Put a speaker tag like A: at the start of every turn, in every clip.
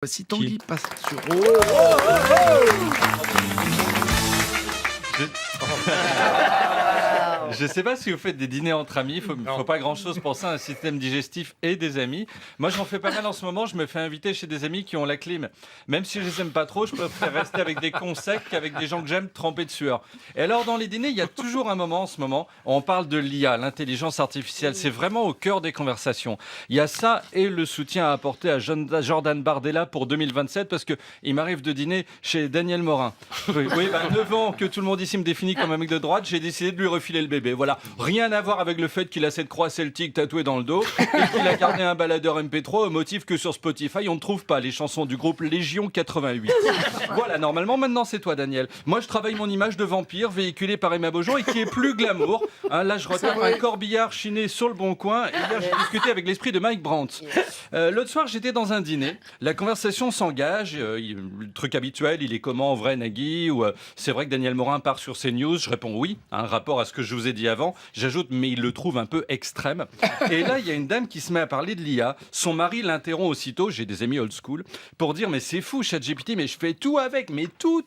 A: Voici Tanguy Pastureau.
B: Je sais pas si vous faites des dîners entre amis, il faut pas grand chose pour ça, un système digestif et des amis. Moi j'en fais pas mal en ce moment, je me fais inviter chez des amis qui ont la clim. Même si je les aime pas trop, je préfère rester avec des cons secs qu'avec des gens que j'aime trempés de sueur. Et alors dans les dîners, il y a toujours un moment en ce moment où on parle de l'IA, l'intelligence artificielle. C'est vraiment au cœur des conversations. Il y a ça et le soutien à apporter à Jordan Bardella pour 2027 parce qu'il m'arrive de dîner chez Daniel Morin. Oui, 9 ans que tout le monde ici me définit comme un mec de droite, j'ai décidé de lui refiler le bébé. Voilà, rien à voir avec le fait qu'il a cette croix celtique tatouée dans le dos et qu'il a gardé un baladeur MP3 au motif que sur Spotify on ne trouve pas les chansons du groupe Légion 88. Voilà, normalement maintenant c'est toi Daniel. Moi je travaille mon image de vampire véhiculée par Emma Beaujean et qui est plus glamour. Là je retape un corbillard chiné sur le bon coin et hier j'ai discuté avec l'esprit de Mike Brandt. L'autre soir j'étais dans un dîner, la conversation s'engage, le truc habituel, il est comment en vrai Nagui ou c'est vrai que Daniel Morin part sur CNews, je réponds oui, un rapport à ce que je vous ai dit avant. J'ajoute, mais il le trouve un peu extrême. Et là, il y a une dame qui se met à parler de l'IA. Son mari l'interrompt aussitôt, j'ai des amis old school, pour dire, mais c'est fou, ChatGPT, mais je fais tout avec, mais tout.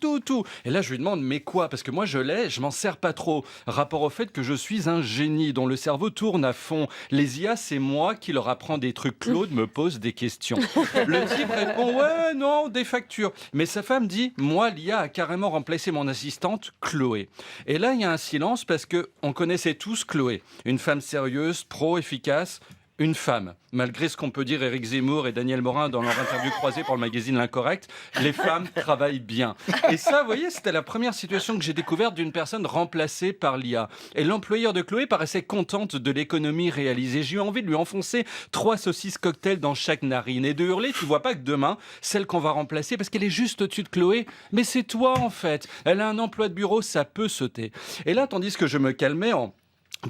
B: Et là, je lui demande, mais quoi? Parce que moi, je l'ai, je m'en sers pas trop. Rapport au fait que je suis un génie dont le cerveau tourne à fond. Les IA, c'est moi qui leur apprends des trucs. Claude me pose des questions. Le type répond, ouais, non, des factures. Mais sa femme dit, moi, l'IA a carrément remplacé mon assistante, Chloé. Et là, il y a un silence parce que on connaissait tous Chloé, une femme sérieuse, pro, efficace, une femme. Malgré ce qu'on peut dire Éric Zemmour et Daniel Morin dans leur interview croisée pour le magazine L'Incorrect, les femmes travaillent bien. Et ça, vous voyez, c'était la première situation que j'ai découverte d'une personne remplacée par l'IA. Et l'employeur de Chloé paraissait contente de l'économie réalisée. J'ai eu envie de lui enfoncer 3 saucisses cocktail dans chaque narine et de hurler, tu vois pas que demain, celle qu'on va remplacer, parce qu'elle est juste au-dessus de Chloé, mais c'est toi en fait. Elle a un emploi de bureau, ça peut sauter. Et là, tandis que je me calmais en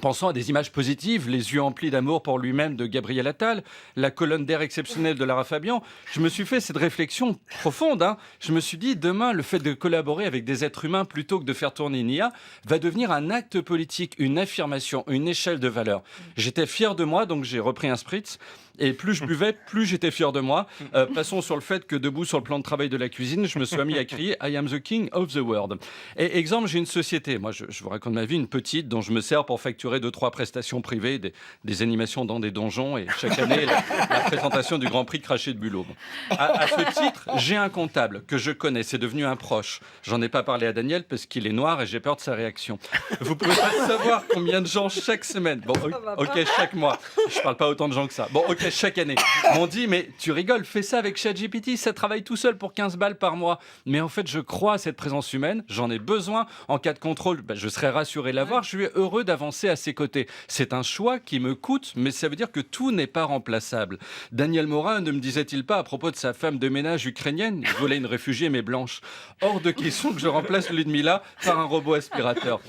B: pensant à des images positives, les yeux emplis d'amour pour lui-même de Gabriel Attal, la colonne d'air exceptionnelle de Lara Fabian, je me suis fait cette réflexion profonde. Je me suis dit, demain, le fait de collaborer avec des êtres humains plutôt que de faire tourner une IA va devenir un acte politique, une affirmation, une échelle de valeur. J'étais fier de moi, donc j'ai repris un spritz. Et plus je buvais, plus j'étais fier de moi. Passons sur le fait que debout sur le plan de travail de la cuisine, je me suis mis à crier « I am the king of the world ». Et exemple, j'ai une société, moi je vous raconte ma vie, une petite dont je me sers pour facturer 2-3 prestations privées, des animations dans des donjons et chaque année la présentation du Grand Prix de cracher de bulot. À ce titre, j'ai un comptable que je connais, c'est devenu un proche. J'en ai pas parlé à Daniel parce qu'il est noir et j'ai peur de sa réaction. Vous pouvez pas savoir combien de gens chaque semaine, bon ok chaque mois, je parle pas autant de gens que ça, bon ok chaque année, m'ont dit mais tu rigoles, fais ça avec ChatGPT, ça travaille tout seul pour 15 balles par mois. Mais en fait je crois à cette présence humaine, j'en ai besoin, en cas de contrôle, je serais rassuré de l'avoir, je suis heureux d'avancer à ses côtés. C'est un choix qui me coûte, mais ça veut dire que tout n'est pas remplaçable. Daniel Morin ne me disait-il pas à propos de sa femme de ménage ukrainienne, il voulait une réfugiée mais blanche, hors de question que je remplace Ludmilla par un robot aspirateur.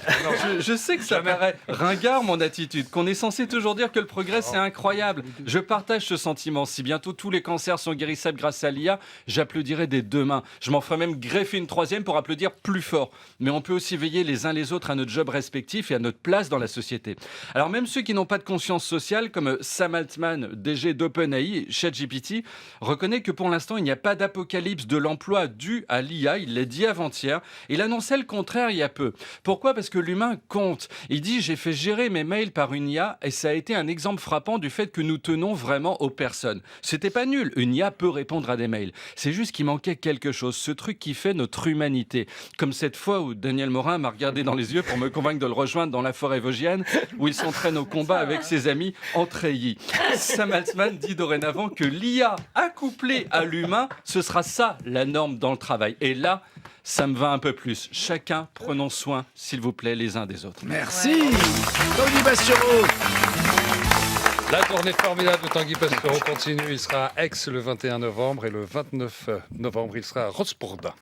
B: Je sais que ça paraît ringard mon attitude, qu'on est censé toujours dire que le progrès c'est incroyable. Je partage ce sentiment. Si bientôt tous les cancers sont guérissables grâce à l'IA, j'applaudirai des 2 mains. Je m'en ferai même greffer une 3e pour applaudir plus fort. Mais on peut aussi veiller les uns les autres à notre job respectif et à notre place dans la société. Alors même ceux qui n'ont pas de conscience sociale, comme Sam Altman, DG d'OpenAI, ChatGPT, reconnaît que pour l'instant, il n'y a pas d'apocalypse de l'emploi dû à l'IA. Il l'a dit avant-hier. Il annonçait le contraire il y a peu. Pourquoi? Parce que l'humain compte. Il dit « J'ai fait gérer mes mails par une IA et ça a été un exemple frappant du fait que nous tenons vraiment aux personnes. C'était pas nul, une IA peut répondre à des mails. C'est juste qu'il manquait quelque chose, ce truc qui fait notre humanité. Comme cette fois où Daniel Morin m'a regardé dans les yeux pour me convaincre de le rejoindre dans la forêt vosgienne, où il s'entraîne au combat avec ses amis en treillis. Sam Altman dit dorénavant que l'IA accouplée à l'humain, ce sera ça la norme dans le travail. Et là, ça me va un peu plus. Chacun, prenons soin, s'il vous plaît, les uns des autres.
A: Merci Tanguy Pastureau.
C: La tournée formidable de Tanguy Pastureau continue. Il sera à Aix le 21 novembre et le 29 novembre, il sera à Rosporden.